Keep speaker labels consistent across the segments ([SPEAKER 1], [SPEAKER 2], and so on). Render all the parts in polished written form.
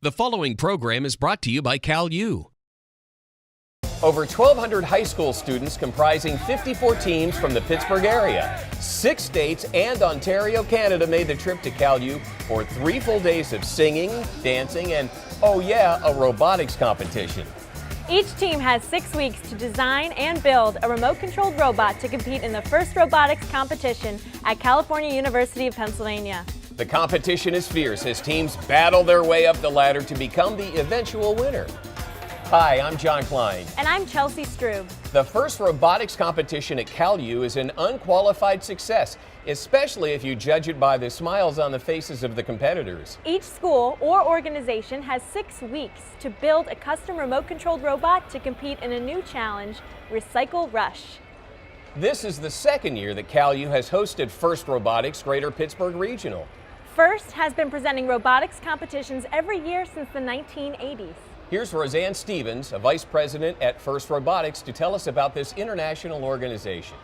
[SPEAKER 1] The following program is brought to you by CalU.
[SPEAKER 2] Over 1,200 high school students comprising 54 teams from the Pittsburgh area. 6 states and Ontario, Canada made the trip to CalU for 3 full days of singing, dancing, and, oh yeah, a robotics competition.
[SPEAKER 3] Each team has 6 weeks to design and build a remote-controlled robot to compete in the first robotics competition at California University of Pennsylvania.
[SPEAKER 2] The competition is fierce as teams battle their way up the ladder to become the eventual winner. Hi, I'm John Klein.
[SPEAKER 3] And I'm Chelsea Strube.
[SPEAKER 2] The first robotics competition at CalU is an unqualified success, especially if you judge it by the smiles on the faces of the competitors.
[SPEAKER 3] Each school or organization has 6 weeks to build a custom remote-controlled robot to compete in a new challenge, Recycle Rush.
[SPEAKER 2] This is the second year that CalU has hosted First Robotics Greater Pittsburgh Regional.
[SPEAKER 3] First has been presenting robotics competitions every year since the 1980s.
[SPEAKER 2] Here's Roseanne Stevens, a vice president at First Robotics, to tell us about this international organization.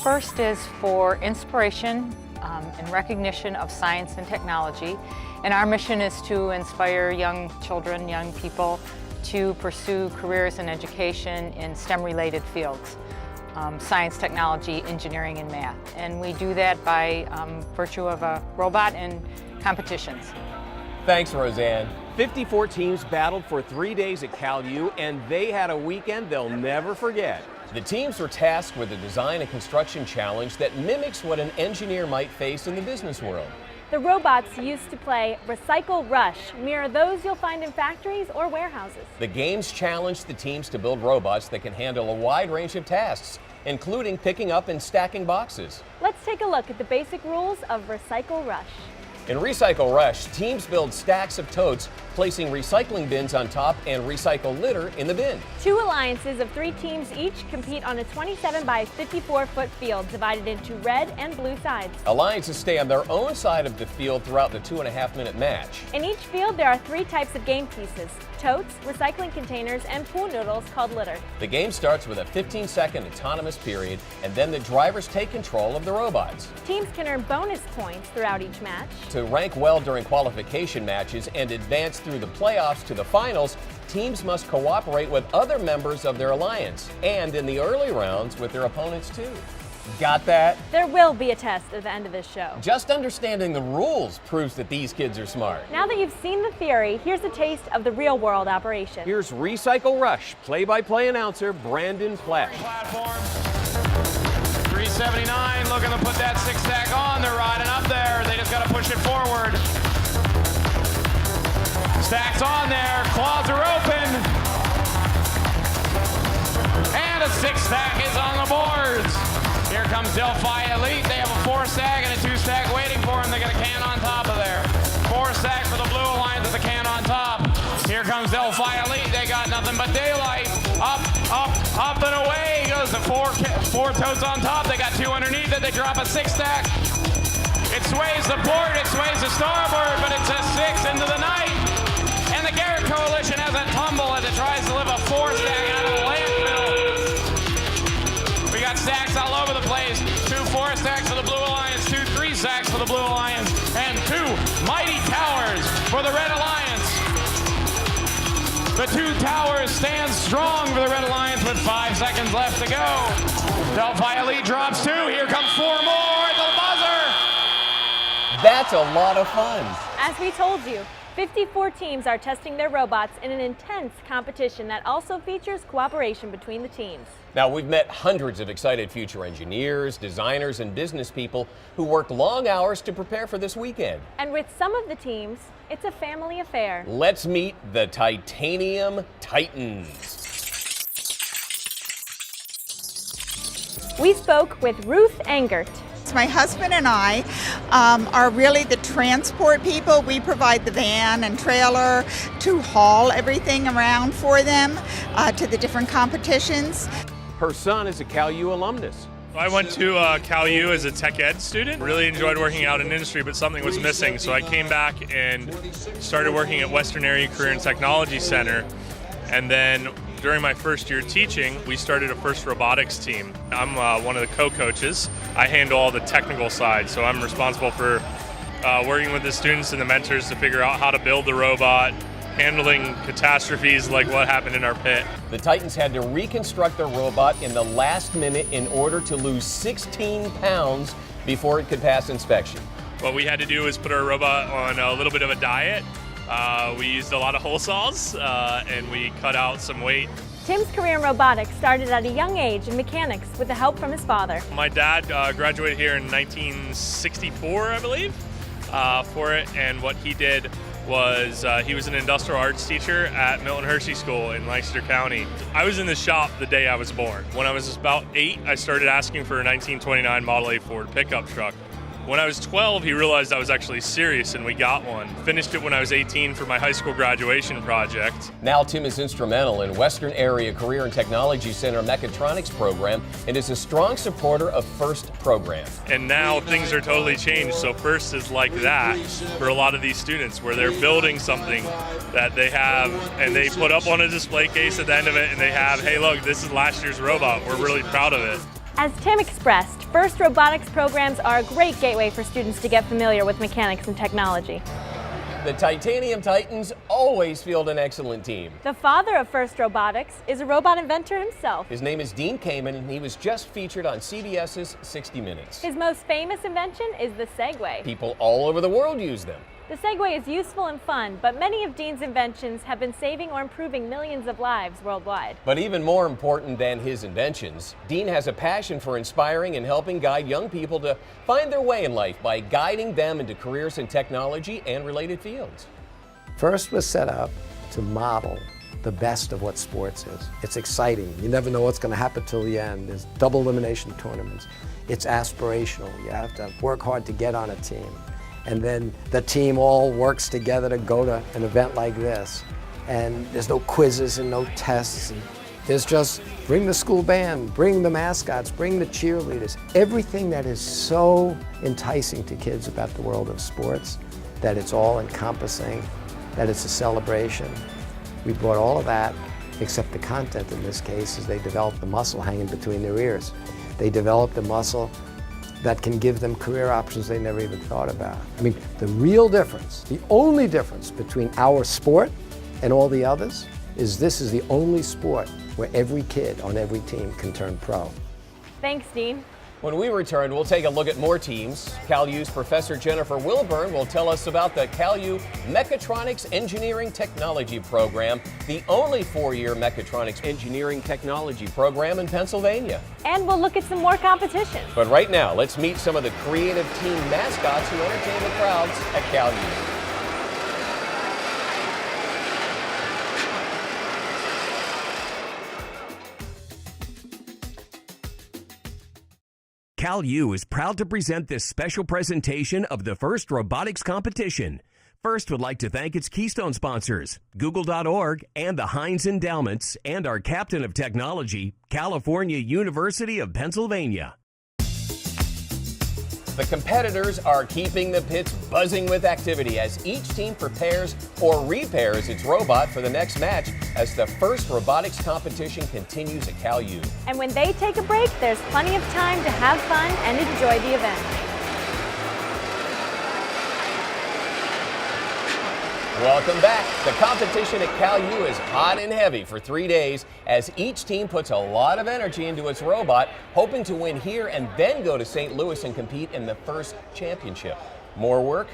[SPEAKER 4] First is for inspiration and recognition of science and technology. And our mission is to inspire young children, young people, to pursue careers in education in STEM-related fields. Science, technology, engineering, and math. And we do that by virtue of a robot and competitions.
[SPEAKER 2] Thanks, Roseanne. 54 teams battled for 3 days at CalU, and they had a weekend they'll never forget. The teams were tasked with a design and construction challenge that mimics what an engineer might face in the business world.
[SPEAKER 3] The robots used to play Recycle Rush mirror those you'll find in factories or warehouses.
[SPEAKER 2] The games challenged the teams to build robots that can handle a wide range of tasks, including picking up and stacking boxes.
[SPEAKER 3] Let's take a look at the basic rules of Recycle Rush.
[SPEAKER 2] In Recycle Rush, teams build stacks of totes, placing recycling bins on top and recycle litter in the bin. 2
[SPEAKER 3] alliances of 3 teams each compete on a 27 by 54-foot field divided into red and blue sides.
[SPEAKER 2] Alliances stay on their own side of the field throughout the 2.5-minute match.
[SPEAKER 3] In each field, there are 3 types of game pieces: totes, recycling containers, and pool noodles called litter.
[SPEAKER 2] The game starts with a 15-second autonomous period, and then the drivers take control of the robots.
[SPEAKER 3] Teams can earn bonus points throughout each match.
[SPEAKER 2] To rank well during qualification matches and advance through the playoffs to the finals, teams must cooperate with other members of their alliance, and in the early rounds with their opponents too. Got that?
[SPEAKER 3] There will be a test at the end of this show.
[SPEAKER 2] Just understanding the rules proves that these kids are smart.
[SPEAKER 3] Now that you've seen the theory, here's a taste of the real-world operation.
[SPEAKER 2] Here's Recycle Rush play-by-play announcer Brandon Plesh.
[SPEAKER 5] Platform 379, looking to put that 6-stack on. They're riding up there. They just got to push it forward. Stacks on there. Claws are open. And a 6-stack is on the boards. Here comes Delphi Elite. They have a 4-stack and a 2-stack waiting for them. They got a can on top of there. 4-stack for the Blue Alliance with a can on top. Here comes Delphi Elite. They got nothing but daylight. Up, up, up and away goes the 4 totes on top. They got 2 underneath it. They drop a 6-stack. It sways the port. It sways the starboard, but it's a 6 into the night. And the Garrett Coalition has a tumble as it tries to lift a 4-stack out of the landfill. We got stacks all over the place. 2 4-stacks for the Blue Alliance, 2 3-stacks for the Blue Alliance, and 2 mighty towers for the Red Alliance. The 2 towers stand strong for the Red Alliance with 5 seconds left to go. Delphi Elite drops 2. Here comes 4 more at the buzzer.
[SPEAKER 2] That's a lot of fun.
[SPEAKER 3] As we told you, 54 teams are testing their robots in an intense competition that also features cooperation between the teams.
[SPEAKER 2] Now, we've met hundreds of excited future engineers, designers, and business people who worked long hours to prepare for this weekend.
[SPEAKER 3] And with some of the teams, it's a family affair.
[SPEAKER 2] Let's meet the Titanium Titans.
[SPEAKER 3] We spoke with Ruth Engert.
[SPEAKER 6] My husband and I are really the transport people. We provide the van and trailer to haul everything around for them to the different competitions.
[SPEAKER 2] Her son is a CalU alumnus.
[SPEAKER 7] I went to CalU as a tech ed student. Really enjoyed working out in industry, but something was missing. So I came back and started working at Western Area Career and Technology Center. And then during my first year teaching, we started a First Robotics team. I'm one of the co-coaches. I handle all the technical side, so I'm responsible for working with the students and the mentors to figure out how to build the robot, handling catastrophes like what happened in our pit.
[SPEAKER 2] The Titans had to reconstruct their robot in the last minute in order to lose 16 pounds before it could pass inspection.
[SPEAKER 7] What we had to do was put our robot on a little bit of a diet. We used a lot of whole saws and we cut out some weight.
[SPEAKER 3] Tim's career in robotics started at a young age in mechanics with the help from his father.
[SPEAKER 7] My dad graduated here in 1964, I believe, for it, and what he did was he was an industrial arts teacher at Milton Hershey School in Lancaster County. I was in the shop the day I was born. When I was about 8, I started asking for a 1929 Model A Ford pickup truck. When I was 12, he realized I was actually serious, and we got one. Finished it when I was 18 for my high school graduation project.
[SPEAKER 2] Now Tim is instrumental in Western Area Career and Technology Center Mechatronics program and is a strong supporter of FIRST program.
[SPEAKER 7] And now things are totally changed, so FIRST is like that for a lot of these students, where they're building something that they have and they put up on a display case at the end of it, and they have, hey look, this is last year's robot, we're really proud of it.
[SPEAKER 3] As Tim expressed, FIRST robotics programs are a great gateway for students to get familiar with mechanics and technology.
[SPEAKER 2] The Titanium Titans always field an excellent team.
[SPEAKER 3] The father of FIRST Robotics is a robot inventor himself.
[SPEAKER 2] His name is Dean Kamen, and he was just featured on CBS's 60 Minutes.
[SPEAKER 3] His most famous invention is the Segway.
[SPEAKER 2] People all over the world use them.
[SPEAKER 3] The Segway is useful and fun, but many of Dean's inventions have been saving or improving millions of lives worldwide.
[SPEAKER 2] But even more important than his inventions, Dean has a passion for inspiring and helping guide young people to find their way in life by guiding them into careers in technology and related fields.
[SPEAKER 8] FIRST was set up to model the best of what sports is. It's exciting. You never know what's going to happen till the end. There's double elimination tournaments. It's aspirational. You have to work hard to get on a team. And then the team all works together to go to an event like this. And there's no quizzes and no tests. And there's just bring the school band, bring the mascots, bring the cheerleaders. Everything that is so enticing to kids about the world of sports, that it's all encompassing, that it's a celebration. We brought all of that, except the content in this case, is they developed the muscle hanging between their ears. They developed a muscle that can give them career options they never even thought about. I mean, the real difference, the only difference between our sport and all the others is this is the only sport where every kid on every team can turn pro.
[SPEAKER 3] Thanks, Dean.
[SPEAKER 2] When we return, we'll take a look at more teams. CalU's Professor Jennifer Wilburn will tell us about the CalU Mechatronics Engineering Technology Program, the only 4-year Mechatronics Engineering Technology program in Pennsylvania.
[SPEAKER 3] And we'll look at some more competition.
[SPEAKER 2] But right now, let's meet some of the creative team mascots who entertain the crowds at CalU.
[SPEAKER 1] CalU is proud to present this special presentation of the FIRST Robotics Competition. FIRST would like to thank its Keystone sponsors, Google.org and the Heinz Endowments, and our captain of technology, California University of Pennsylvania.
[SPEAKER 2] The competitors are keeping the pits buzzing with activity as each team prepares or repairs its robot for the next match as the FIRST Robotics Competition continues at CalU.
[SPEAKER 3] And when they take a break, there's plenty of time to have fun and enjoy the event.
[SPEAKER 2] Welcome back. The competition at CalU is hot and heavy for 3 days as each team puts a lot of energy into its robot, hoping to win here and then go to St. Louis and compete in the FIRST Championship. More work?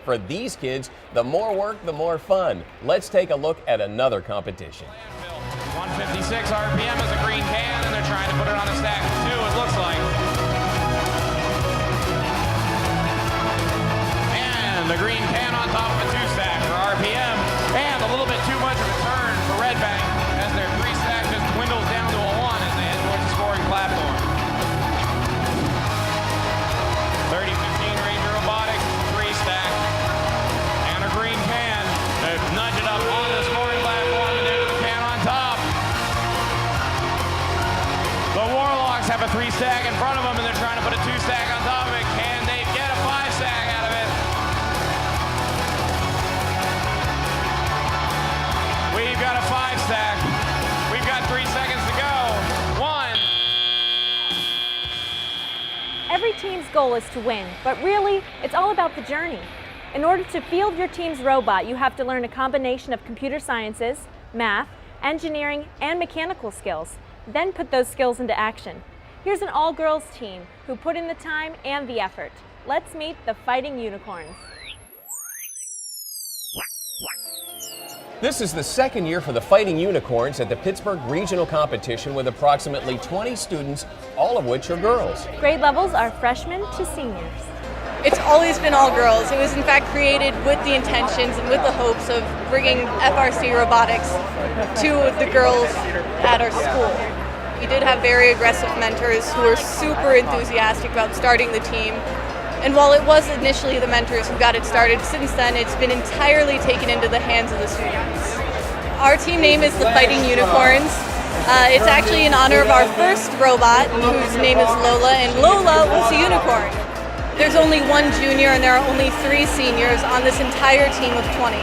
[SPEAKER 2] For these kids, the more work, the more fun. Let's take a look at another competition.
[SPEAKER 5] 156 RPM is a green can, and they're trying to put it on a stack of 2, it looks like. And the green can on top of a 2-stack for RPM, and a little bit too much of a turn for Red Bank as their 3-stack just dwindles down to a 1 as they head towards the scoring platform. 3015 Ranger Robotics, 3-stack, and a green can to nudge it up on the scoring platform and into the can on top. The Warlocks have a 3-stack in front of them, and they're trying to put a 2-stack on top of it. Can they get a 5-stack out of it? We've got a 5-stack. We've got 3 seconds to go. 1.
[SPEAKER 3] Every team's goal is to win, but really, it's all about the journey. In order to field your team's robot, you have to learn a combination of computer sciences, math, engineering, and mechanical skills, then put those skills into action. Here's an all-girls team who put in the time and the effort. Let's meet the Fighting Unicorns.
[SPEAKER 2] This is the second year for the Fighting Unicorns at the Pittsburgh Regional Competition with approximately 20 students, all of which are girls.
[SPEAKER 3] Grade levels are freshmen to seniors.
[SPEAKER 9] It's always been all girls. It was in fact created with the intentions and with the hopes of bringing FRC robotics to the girls at our school. We did have very aggressive mentors who were super enthusiastic about starting the team. And while it was initially the mentors who got it started, since then it's been entirely taken into the hands of the students. Our team name is the Fighting Unicorns. It's actually in honor of our first robot, whose name is Lola, and Lola was a unicorn. There's only one junior and there are only 3 seniors on this entire team of 20.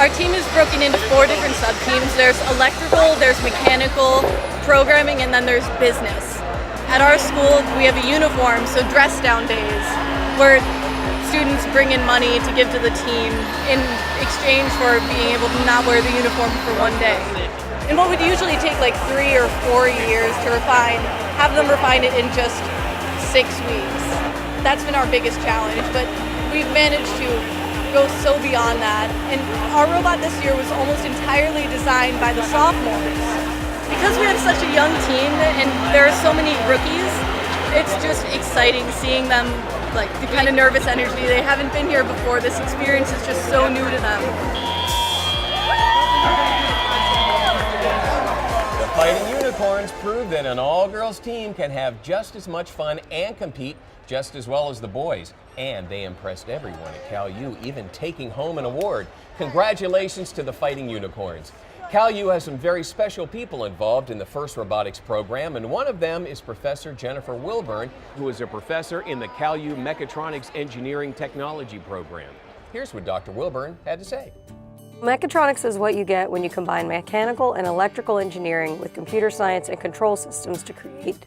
[SPEAKER 9] Our team is broken into 4 different sub-teams. There's electrical, there's mechanical, programming, and then there's business. At our school, we have a uniform, so dress down days, where students bring in money to give to the team in exchange for being able to not wear the uniform for one day. And what would usually take like 3 or 4 years to refine, have them refine it in just 6 weeks. That's been our biggest challenge, but we've managed to go so beyond that. And our robot this year was almost entirely designed by the sophomores. Because we have such a young team and there are so many rookies, it's just exciting seeing them, like the kind of nervous energy. They haven't been here before. This experience is just so new to them.
[SPEAKER 2] The Fighting Unicorns prove that an all-girls team can have just as much fun and compete just as well as the boys. And they impressed everyone at Cal U, even taking home an award. Congratulations to the Fighting Unicorns. Cal U has some very special people involved in the FIRST Robotics program, and one of them is Professor Jennifer Wilburn, who is a professor in the Cal U Mechatronics Engineering Technology program. Here's what Dr. Wilburn had to say.
[SPEAKER 10] Mechatronics is what you get when you combine mechanical and electrical engineering with computer science and control systems to create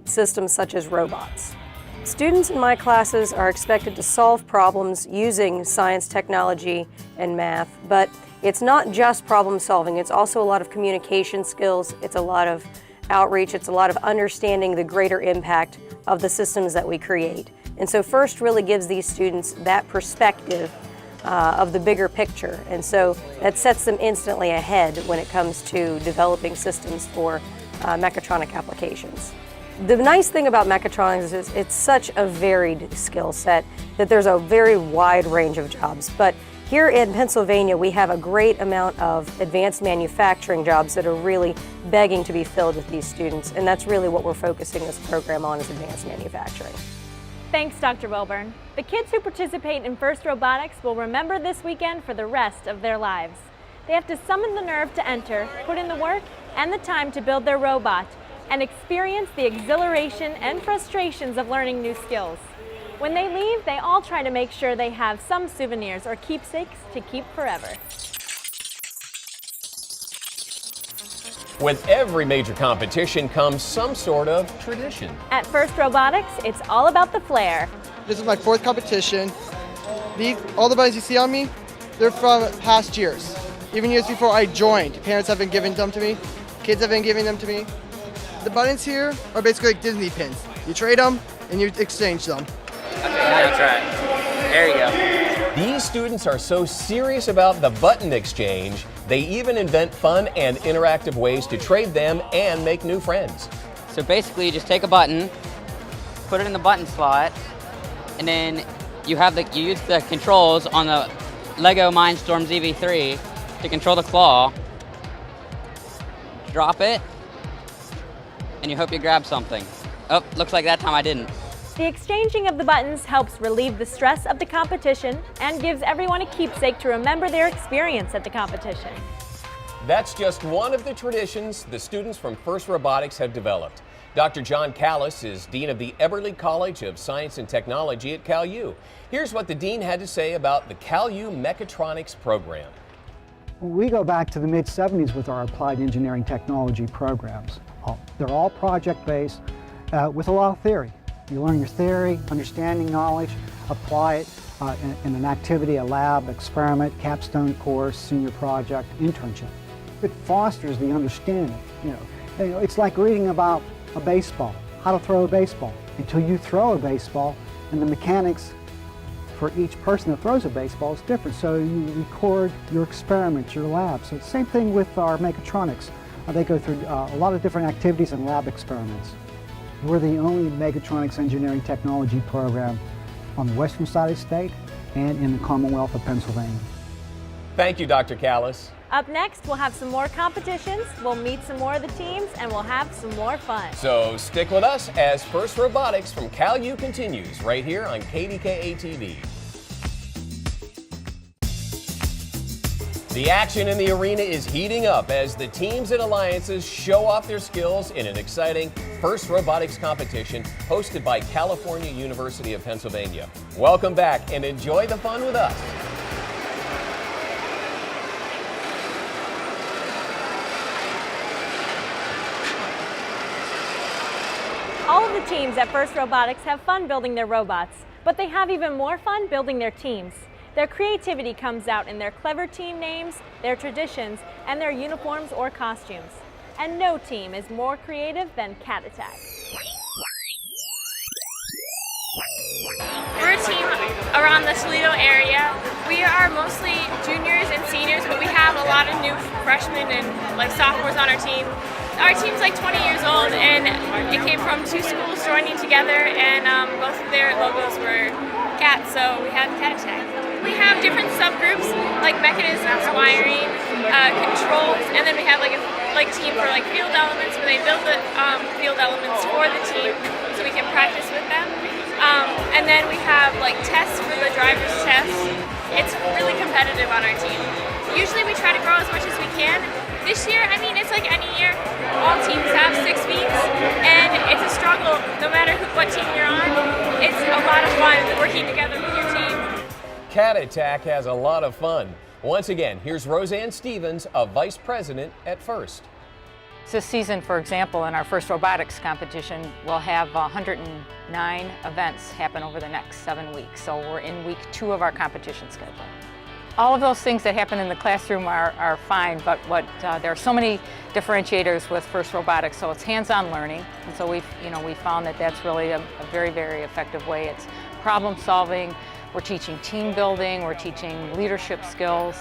[SPEAKER 10] systems such as robots. Students in my classes are expected to solve problems using science, technology, and math, but it's not just problem solving, it's also a lot of communication skills, it's a lot of outreach, it's a lot of understanding the greater impact of the systems that we create. And so FIRST really gives these students that perspective of the bigger picture, and so that sets them instantly ahead when it comes to developing systems for mechatronic applications. The nice thing about mechatronics is it's such a varied skill set that there's a very wide range of jobs. But here in Pennsylvania, we have a great amount of advanced manufacturing jobs that are really begging to be filled with these students, and that's really what we're focusing this program on, is advanced manufacturing.
[SPEAKER 3] Thanks, Dr. Wilburn. The kids who participate in FIRST Robotics will remember this weekend for the rest of their lives. They have to summon the nerve to enter, put in the work and the time to build their robot, and experience the exhilaration and frustrations of learning new skills. When they leave, they all try to make sure they have some souvenirs or keepsakes to keep forever.
[SPEAKER 2] With every major competition comes some sort of tradition.
[SPEAKER 3] At FIRST Robotics, it's all about the flair.
[SPEAKER 11] This is my 4th competition. All the buttons you see on me, they're from past years. Even years before I joined, parents have been giving them to me, kids have been giving them to me. The buttons here are basically like Disney pins. You trade them and you exchange them.
[SPEAKER 12] Okay, that's right. There you go.
[SPEAKER 2] These students are so serious about the button exchange, they even invent fun and interactive ways to trade them and make new friends.
[SPEAKER 12] So basically you just take a button, put it in the button slot, and then you use the controls on the Lego Mindstorm ZV3 to control the claw. Drop it, and you hope you grab something. Oh, looks like that time I didn't.
[SPEAKER 3] The exchanging of the buttons helps relieve the stress of the competition and gives everyone a keepsake to remember their experience at the competition.
[SPEAKER 2] That's just one of the traditions the students from FIRST Robotics have developed. Dr. John Callis is Dean of the Eberly College of Science and Technology at Cal U. Here's what the Dean had to say about the Cal U Mechatronics program.
[SPEAKER 13] We go back to the mid-70s with our applied engineering technology programs. They're all project-based with a lot of theory. You learn your theory, understanding knowledge, apply it in an activity, a lab, experiment, capstone course, senior project, internship. It fosters the understanding. It's like reading about a baseball, how to throw a baseball. Until you throw a baseball, and the mechanics for each person that throws a baseball is different. So you record your experiments, your labs. So it's the same thing with our mechatronics. They go through a lot of different activities and lab experiments. We're the only mechatronics engineering technology program on the western side of the state and in the Commonwealth of Pennsylvania.
[SPEAKER 2] Thank you, Dr. Callis.
[SPEAKER 3] Up next, we'll have some more competitions, we'll meet some more of the teams, and we'll have some more fun.
[SPEAKER 2] So stick with us as First Robotics from Cal U continues right here on KDKA TV. The action in the arena is heating up as the teams and alliances show off their skills in an exciting First Robotics competition hosted by California University of Pennsylvania. Welcome back and enjoy the fun with us.
[SPEAKER 3] All of the teams at First Robotics have fun building their robots, but they have even more fun building their teams. Their creativity comes out in their clever team names, their traditions, and their uniforms or costumes. And no team is more creative than Cat Attack.
[SPEAKER 14] We're a team around the Toledo area. We are mostly juniors and seniors, but we have a lot of new freshmen and sophomores on our team. Our team's 20 years old, and it came from two schools joining together, and both of their logos were cats, so we had Cat Attack. We have different subgroups like mechanisms, wiring, controls, and then we have a team for field elements where they build the field elements for the team so we can practice with them. And then we have tests for the driver's test. It's really competitive on our team. Usually we try to grow as much as we can. This year, it's like any year. All teams have 6 weeks, and it's a struggle no matter what team you're on. It's a lot of fun working together with your team.
[SPEAKER 2] Cat Attack has a lot of fun. Once again, here's Roseanne Stevens, a vice president at First.
[SPEAKER 4] This season, for example, in our First Robotics competition, we'll have 109 events happen over the next 7 weeks. So we're in week 2 of our competition schedule. All of those things that happen in the classroom are fine, but there are so many differentiators with First Robotics. So it's hands-on learning, and so we found that that's really a very, very effective way. It's problem solving. We're teaching team building. We're teaching leadership skills.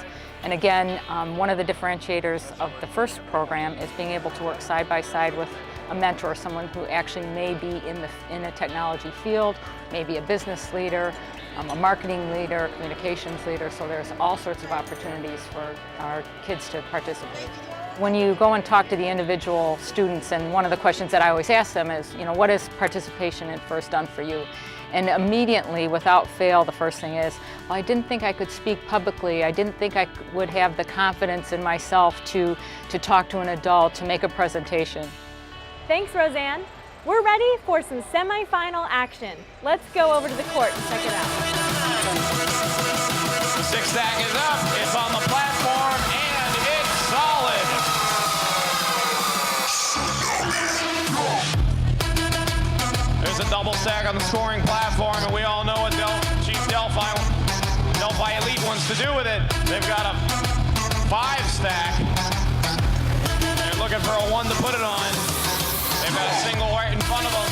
[SPEAKER 4] And again, one of the differentiators of the first program is being able to work side by side with a mentor, someone who actually may be in a technology field, maybe a business leader, a marketing leader, communications leader, so there's all sorts of opportunities for our kids to participate. When you go and talk to the individual students, and one of the questions that I always ask them is, what has participation in First done for you? And immediately, without fail, the first thing is, well, I didn't think I could speak publicly. I didn't think I would have the confidence in myself to talk to an adult, to make a presentation.
[SPEAKER 3] Thanks, Roseanne. We're ready for some semifinal action. Let's go over to the court and check it out.
[SPEAKER 5] Six stack is up, it's on the platform, and it's solid. There's a double stack on the scoring platform, and we all know what Chief Delphi Elite wants to do with it. They've got a 5 stack. They're looking for a 1 to put it on. They've got a single right in front of them.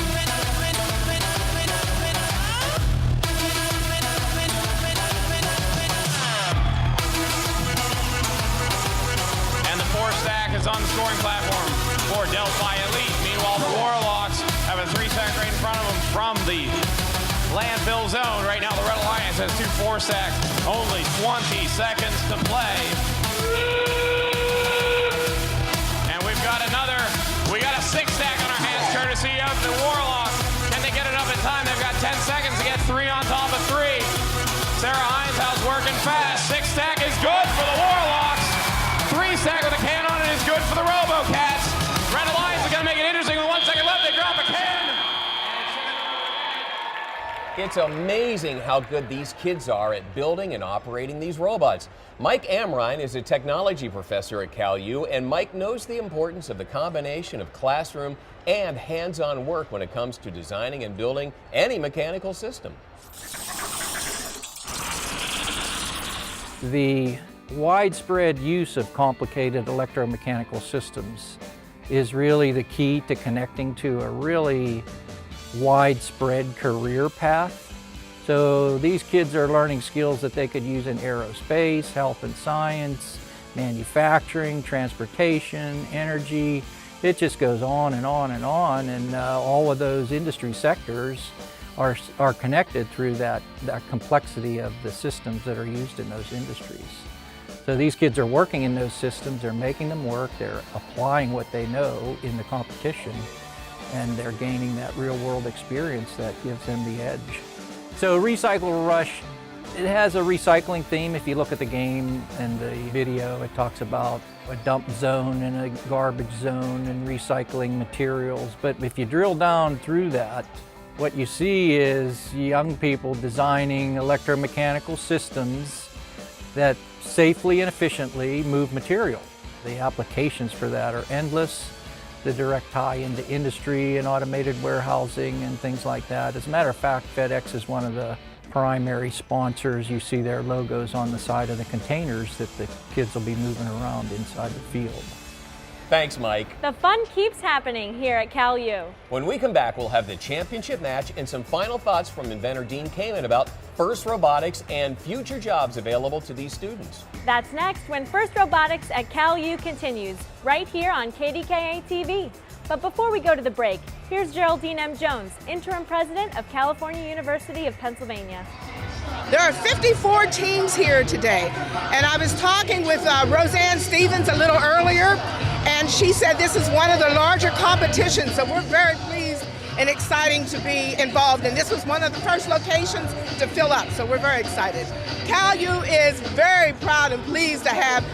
[SPEAKER 5] And the 4 stack is on the scoring platform for Delphi Elite. Meanwhile, the Warlocks have a 3 stack right in front of them from the landfill zone. Right now, the Red Alliance has 2 4 stacks. Only 20 seconds to play. And we've got we got a 6 stack on our hands, courtesy of the Warlocks. Can they get it up in time? They've got 10 seconds to get 3 on top of 3. Sarah Heinzhouse working fast. 6 stack is good for the Warlocks. 3 stack with a can on it is good for the Robocats. Red Alliance is going to make it interesting with 1 second left. They drop a can.
[SPEAKER 2] It's amazing how good these kids are at building and operating these robots. Mike Amrine is a technology professor at Cal U, and Mike knows the importance of the combination of classroom and hands-on work when it comes to designing and building any mechanical system.
[SPEAKER 15] The widespread use of complicated electromechanical systems is really the key to connecting to a really widespread career path. So these kids are learning skills that they could use in aerospace, health and science, manufacturing, transportation, energy. It just goes on and on and on, and all of those industry sectors are connected through that complexity of the systems that are used in those industries. So these kids are working in those systems, they're making them work, they're applying what they know in the competition, and they're gaining that real-world experience that gives them the edge. So Recycle Rush, it has a recycling theme. If you look at the game and the video, it talks about a dump zone and a garbage zone and recycling materials. But if you drill down through that, what you see is young people designing electromechanical systems that safely and efficiently move material. The applications for that are endless. The direct tie into industry and automated warehousing and things like that. As a matter of fact, FedEx is one of the primary sponsors. You see their logos on the side of the containers that the kids will be moving around inside the field.
[SPEAKER 2] Thanks, Mike.
[SPEAKER 3] The fun keeps happening here at Cal U.
[SPEAKER 2] When we come back, we'll have the championship match and some final thoughts from inventor Dean Kamen about FIRST Robotics and future jobs available to these students.
[SPEAKER 3] That's next when FIRST Robotics at Cal U continues, right here on KDKA TV. But before we go to the break, here's Geraldine M. Jones, interim president of California University of Pennsylvania.
[SPEAKER 16] There are 54 teams here today, and I was talking with Roseanne Stevens a little earlier, and she said this is one of the larger competitions, so we're very pleased and exciting to be involved, and this was one of the first locations to fill up, so we're very excited. Cal U is very proud and pleased to have,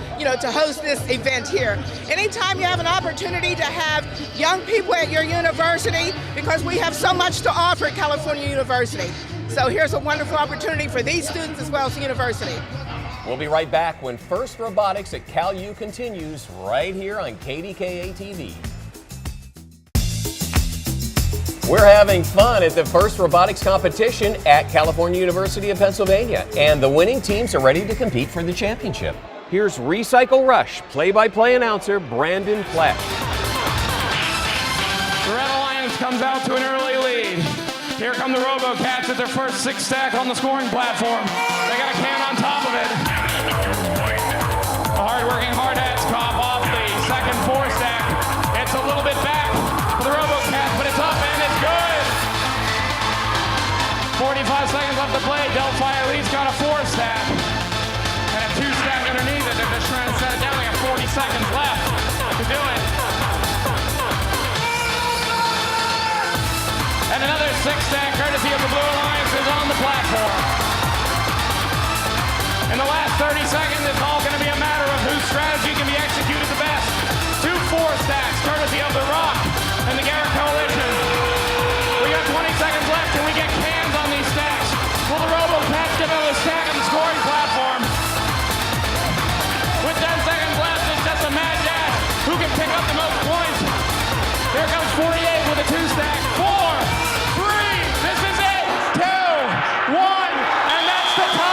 [SPEAKER 16] to host this event here. Anytime you have an opportunity to have young people at your university, because we have so much to offer at California University. So here's a wonderful opportunity for these students as well as the university.
[SPEAKER 2] We'll be right back when FIRST Robotics at Cal U continues right here on KDKA TV. We're having fun at the FIRST Robotics competition at California University of Pennsylvania, and the winning teams are ready to compete for the championship. Here's Recycle Rush play-by-play announcer Brandon Flesh.
[SPEAKER 5] The Red Alliance comes out to an early lead. Here come the RoboCats at their first 6-stack on the scoring platform. They got a can on top of it. The hard-working hard hats cop off the second 4-stack. It's a little bit back for the RoboCats, but it's up and it's good. 45 seconds left to play. Delphi Elite's got a 4-stack and a 2-stack underneath it. They're just trying to set it down. They got 40 seconds left to do it. And another 6-stack courtesy of the Blue Alliance is on the platform. In the last 30 seconds, it's all going to be a matter of whose strategy can be executed the best. 2 4-stacks courtesy of the Rock and the Garrett Coalition. We got 20 seconds left. Can we get cans on these stacks? Will the RoboCats get another stack on the scoring platform? With 10 seconds left, it's just a mad dash. Who can pick up the most points? There comes 48 with a 2-stack. 4, 3, this is it. 2, 1, and that's the time.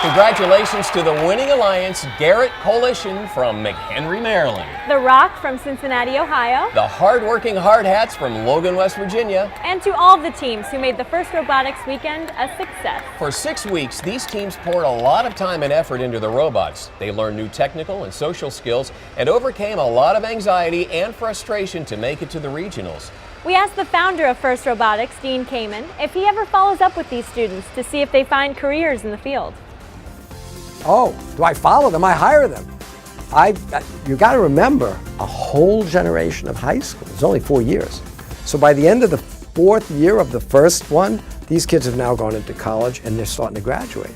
[SPEAKER 2] Congratulations to the winning alliance, Garrett Coalition from McHenry, Maryland.
[SPEAKER 3] The Rock from Cincinnati, Ohio.
[SPEAKER 2] The hard-working Hard Hats from Logan, West Virginia.
[SPEAKER 3] And to all the teams who made the FIRST Robotics weekend a success.
[SPEAKER 2] For 6 weeks, these teams poured a lot of time and effort into the robots. They learned new technical and social skills and overcame a lot of anxiety and frustration to make it to the regionals.
[SPEAKER 3] We asked the founder of FIRST Robotics, Dean Kamen, if he ever follows up with these students to see if they find careers in the field.
[SPEAKER 8] Oh, do I follow them? I hire them. You got to remember, a whole generation of high school. It's only 4 years. So by the end of the 4th year of the first one, these kids have now gone into college and they're starting to graduate.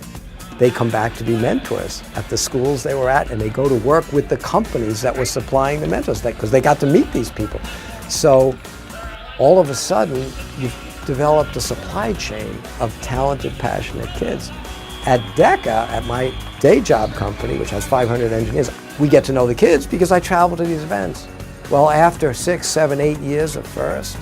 [SPEAKER 8] They come back to be mentors at the schools they were at, and they go to work with the companies that were supplying the mentors because they got to meet these people. So all of a sudden, developed a supply chain of talented, passionate kids. At DECA, at my day job company, which has 500 engineers, we get to know the kids because I travel to these events. Well, after 6, 7, 8 years of FIRST,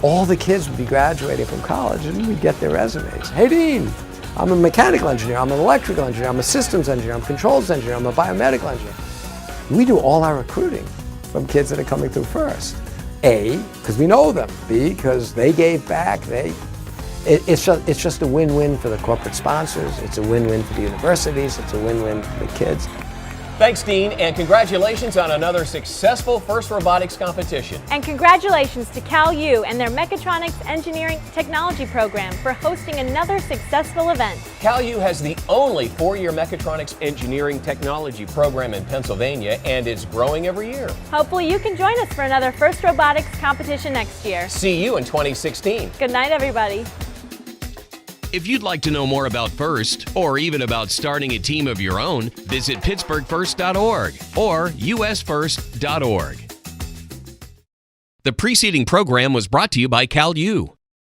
[SPEAKER 8] all the kids would be graduating from college and we'd get their resumes. Hey, Dean, I'm a mechanical engineer, I'm an electrical engineer, I'm a systems engineer, I'm a controls engineer, I'm a biomedical engineer. We do all our recruiting from kids that are coming through FIRST. A, because we know them. B, because they gave back. It's just a win-win for the corporate sponsors. It's a win-win for the universities. It's a win-win for the kids.
[SPEAKER 2] Thanks, Dean, and congratulations on another successful FIRST Robotics competition.
[SPEAKER 3] And congratulations to Cal U and their Mechatronics Engineering Technology program for hosting another successful event.
[SPEAKER 2] Cal U has the only 4-year Mechatronics Engineering Technology program in Pennsylvania, and it's growing every year.
[SPEAKER 3] Hopefully you can join us for another FIRST Robotics competition next year.
[SPEAKER 2] See you in 2016.
[SPEAKER 3] Good night, everybody.
[SPEAKER 1] If you'd like to know more about FIRST, or even about starting a team of your own, visit pittsburghfirst.org or usfirst.org. The preceding program was brought to you by Cal U.